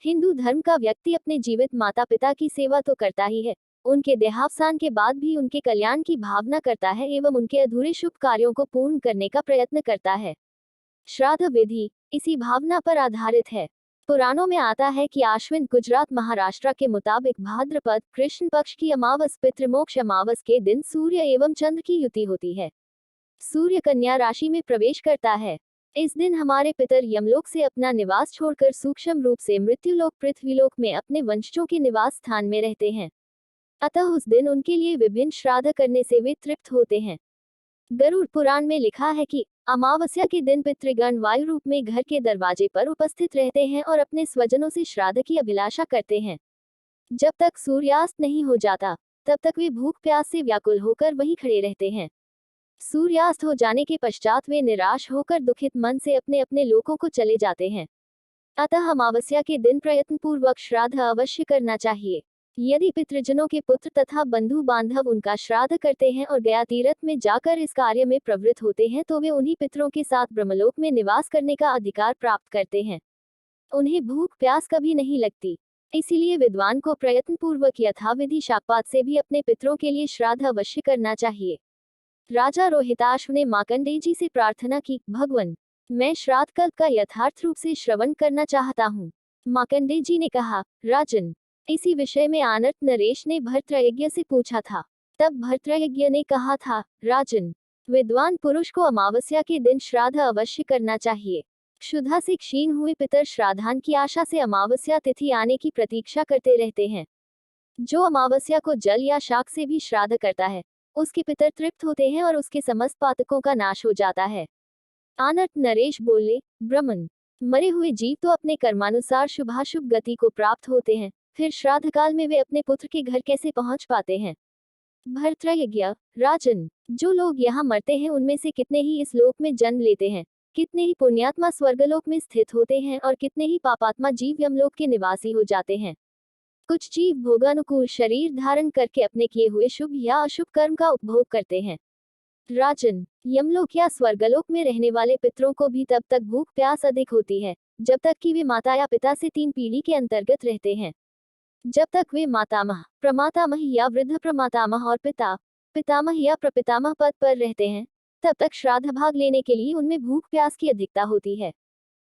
हिंदू धर्म का व्यक्ति अपने जीवित माता पिता की सेवा तो करता ही है, उनके देहावसान के बाद भी उनके कल्याण की भावना करता है एवं उनके अधूरे शुभ कार्यों को पूर्ण करने का प्रयत्न करता है। श्राद्ध विधि इसी भावना पर आधारित है। पुराणों में आता है कि आश्विन गुजरात महाराष्ट्र के मुताबिक भाद्रपद कृष्ण पक्ष की अमावस पितृमोक्ष अमावस के दिन सूर्य एवं चंद्र की युति होती है। सूर्य कन्या राशि में प्रवेश करता है। इस दिन हमारे पितर यमलोक से अपना निवास छोड़कर सूक्ष्म रूप से मृत्युलोक पृथ्वीलोक में अपने वंशजों के निवास स्थान में रहते हैं। अतः उस दिन उनके लिए विभिन्न श्राद्ध करने से वे तृप्त होते हैं। गरुड़ पुराण में लिखा है कि अमावस्या के दिन पितृगण वायु रूप में घर के दरवाजे पर उपस्थित रहते हैं और अपने स्वजनों से श्राद्ध की अभिलाषा करते हैं। जब तक सूर्यास्त नहीं हो जाता तब तक वे भूख प्यास से व्याकुल होकर वहीं खड़े रहते हैं। सूर्यास्त हो जाने के पश्चात वे निराश होकर दुखित मन से अपने अपने लोकों को चले जाते हैं। अतः अमावस्या के दिन प्रयत्नपूर्वक श्राद्ध अवश्य करना चाहिए। यदि पितृजनों के पुत्र तथा बंधु बांधव उनका श्राद्ध करते हैं और गया तीर्थ में जाकर इस कार्य में प्रवृत्त होते हैं तो वे उन्हीं पितरों के साथ ब्रह्मलोक में निवास करने का अधिकार प्राप्त करते हैं। उन्हें भूख प्यास कभी नहीं लगती। इसीलिए विद्वान को प्रयत्नपूर्वक यथाविधि शाकपात से भी अपने पितरों के लिए श्राद्ध अवश्य करना चाहिए। राजा रोहिताश्व ने मार्कंडेय जी से प्रार्थना की, भगवन, मैं श्राद्ध कल्प का यथार्थ रूप से श्रवण करना चाहता हूँ। मार्कंडेय जी ने कहा, राजन, इसी विषय में आनर्त नरेश ने भर्तृयज्ञ से पूछा था। तब भर्तृयज्ञ ने कहा था, राजन, विद्वान पुरुष को अमावस्या के दिन श्राद्ध अवश्य करना चाहिए। क्षुधा से क्षीण हुए पितर श्राद्धान की आशा से अमावस्या तिथि आने की प्रतीक्षा करते रहते हैं। जो अमावस्या को जल या शाक से भी श्राद्ध करता है उसके पितर तृप्त होते हैं और उसके समस्त पातकों का नाश हो जाता है। आनर्त नरेश बोले, ब्रह्मन, मरे हुए जीव तो अपने कर्मानुसार शुभाशुभ गति को प्राप्त होते हैं, फिर श्राद्ध काल में वे अपने पुत्र के घर कैसे पहुंच पाते हैं? भर्तृयज्ञ, राजन, जो लोग यहाँ मरते हैं उनमें से कितने ही इस लोक में जन्म लेते हैं, कितने ही पुण्यात्मा स्वर्गलोक में स्थित होते हैं और कितने ही पापात्मा जीव यमलोक के निवासी हो जाते हैं। कुछ जीव भोगानुकूल शरीर धारण करके अपने किए हुए शुभ या अशुभ कर्म का उपभोग करते हैं। राजन, यमलोक या स्वर्गलोक में रहने वाले पितरों को भी तब तक भूख प्यास अधिक होती है जब तक कि वे माता या पिता से 3 पीढ़ी के अंतर्गत रहते हैं। जब तक वे मातामह, प्रमातामह या वृद्ध प्रमातामह और पिता, पितामह या प्रपितामह पद पर रहते हैं, तब तक श्राद्ध भाग लेने के लिए उनमें भूख प्यास की अधिकता होती है।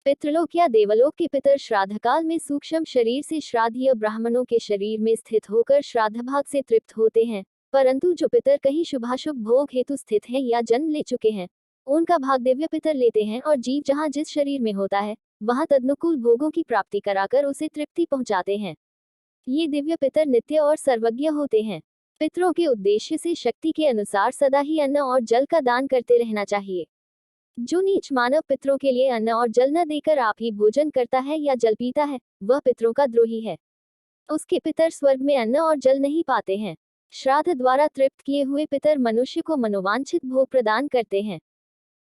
पितृलोक या देवलोक के पितर श्राद्ध काल में सूक्ष्म शरीर से श्राद्धीय ब्राह्मणों के शरीर में स्थित होकर श्राद्ध भाग से तृप्त होते हैं, परंतु जो पितर कहीं शुभाशुभ भोग हेतु स्थित हैं या जन्म ले चुके हैं, उनका भाग दिव्य पितर लेते हैं और जीव जहाँ जिस शरीर में होता है वहां तदनुकूल भोगों की प्राप्ति कराकर उसे तृप्ति पहुंचाते हैं। ये दिव्य पितर नित्य और सर्वज्ञ होते हैं। पितरों के उद्देश्य से शक्ति के अनुसार सदा ही अन्न और जल का दान करते रहना चाहिए। जो नीच मानव पितरों के लिए अन्न और जल न देकर आप ही भोजन करता है या जल पीता है, वह पितरों का द्रोही है। उसके पितर स्वर्ग में अन्न और जल नहीं पाते हैं। श्राद्ध द्वारा तृप्त किए हुए पितर मनुष्य को मनोवांछित भोग प्रदान करते हैं।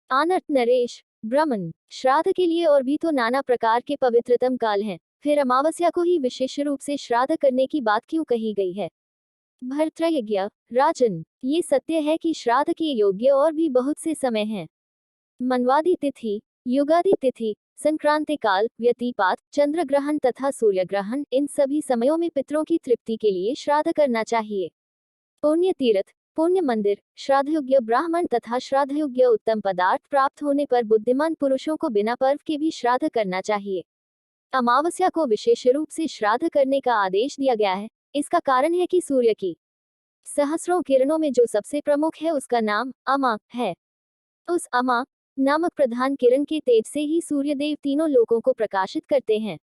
आनर्त नरेश, ब्राह्मण, श्राद्ध के लिए और भी तो नाना प्रकार के पवित्रतम काल हैं, फिर अमावस्या को ही विशेष रूप से श्राद्ध करने की बात क्यों कही गई है? भर्तृयज्ञ, राजन, ये सत्य है कि श्राद्ध के योग्य और भी बहुत से समय हैं। मनवादी तिथि, युगादि तिथि, संक्रांति काल, व्यतिपात, चंद्र ग्रहण तथा सूर्य ग्रहण, इन सभी समयों में पितरों की तृप्ति के लिए श्राद्ध करना चाहिए। पुण्य तीर्थ, पुण्य मंदिर, श्राद्धयोग्य ब्राह्मण तथा श्राद्धयोग्य उत्तम पदार्थ प्राप्त होने पर बुद्धिमान पुरुषों को बिना पर्व के भी श्राद्ध करना चाहिए। अमावस्या को विशेष रूप से श्राद्ध करने का आदेश दिया गया है। इसका कारण है कि सूर्य की सहस्रों किरणों में जो सबसे प्रमुख है उसका नाम अमा है। उस अमा नामक प्रधान किरण के तेज से ही सूर्यदेव तीनों लोकों को प्रकाशित करते हैं।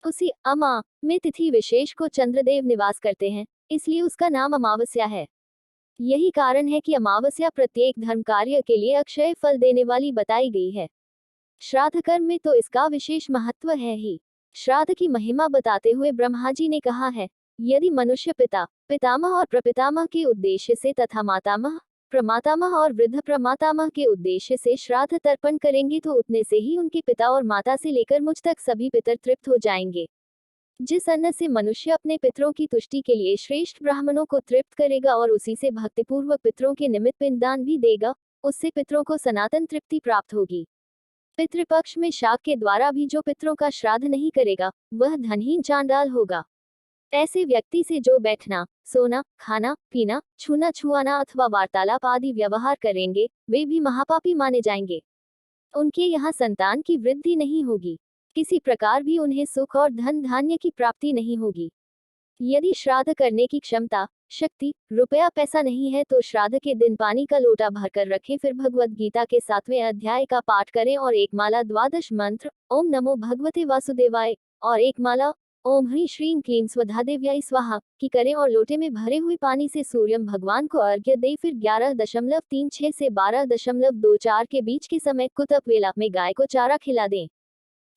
उसी अमा में तिथि विशेष को चंद्रदेव निवास करते हैं, इसलिए उसका नाम अमावस्या है। यही कारण है कि अमावस्या प्रत्येक धर्म कार्य के लिए अक्षय फल देने वाली बताई गई है। श्राद्ध कर्म में तो इसका विशेष महत्व है ही। श्राद्ध की महिमा बताते हुए ब्रह्मा जी ने कहा है, यदि मनुष्य पिता, पितामह और प्रपितामह के उद्देश्य से तथा मातामह, प्रमातामह और वृद्ध प्रमातामह के उद्देश्य से श्राद्ध तर्पण करेंगे तो उतने से ही उनके पिता और माता से लेकर मुझ तक सभी पितर तृप्त हो जाएंगे। जिस अन्न से मनुष्य अपने पितरों की तुष्टि के लिए श्रेष्ठ ब्राह्मणों को तृप्त करेगा और उसी से भक्तिपूर्वक पितरों के निमित्त पिंडदान भी देगा, उससे पितरों को सनातन तृप्ति प्राप्त होगी। पितृपक्ष में शाक के द्वारा भी जो पितरों का श्राद्ध नहीं करेगा, वह धनहीन चांडाल होगा। ऐसे व्यक्ति से जो बैठना, सोना, खाना, पीना, छूना छुआना अथवा वार्तालाप आदि व्यवहार करेंगे, वे भी महापापी माने जाएंगे। उनके यहाँ संतान की वृद्धि नहीं होगी। किसी प्रकार भी उन्हें सुख और धन धान्य की प्राप्ति नहीं होगी। यदि श्राद्ध करने की क्षमता, शक्ति, रुपया पैसा नहीं है तो श्राद्ध के दिन पानी का लोटा भरकर रखें, फिर भगवत गीता के 7वें अध्याय का पाठ करें और एक माला 12 मंत्र ओम नमो भगवते वासुदेवाय और एक माला ओम ह्रीं श्रीं क्लीं स्वधादेव्याय स्वाहा की करें और लोटे में भरे हुए पानी से सूर्यम भगवान को अर्घ्य दे। फिर 11.36 से 12.24 के बीच के समय कुतप वेला में गाय को चारा खिला दें।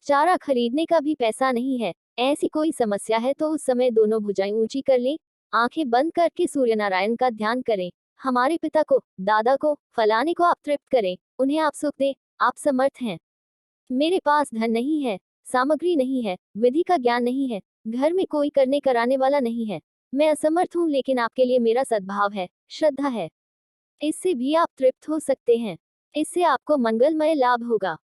चारा खरीदने का भी पैसा नहीं है, ऐसी कोई समस्या है तो उस समय दोनों भुजाएं ऊंची कर लें, आंखें बंद करके सूर्य नारायण का ध्यान करें। हमारे पिता को, दादा को, फलाने को आप तृप्त करें, उन्हें आप सुख दें, आप समर्थ हैं। मेरे पास धन नहीं है, सामग्री नहीं है, विधि का ज्ञान नहीं है, घर में कोई करने कराने वाला नहीं है, मैं असमर्थ हूँ, लेकिन आपके लिए मेरा सद्भाव है, श्रद्धा है। इससे भी आप तृप्त हो सकते हैं। इससे आपको मंगलमय लाभ होगा।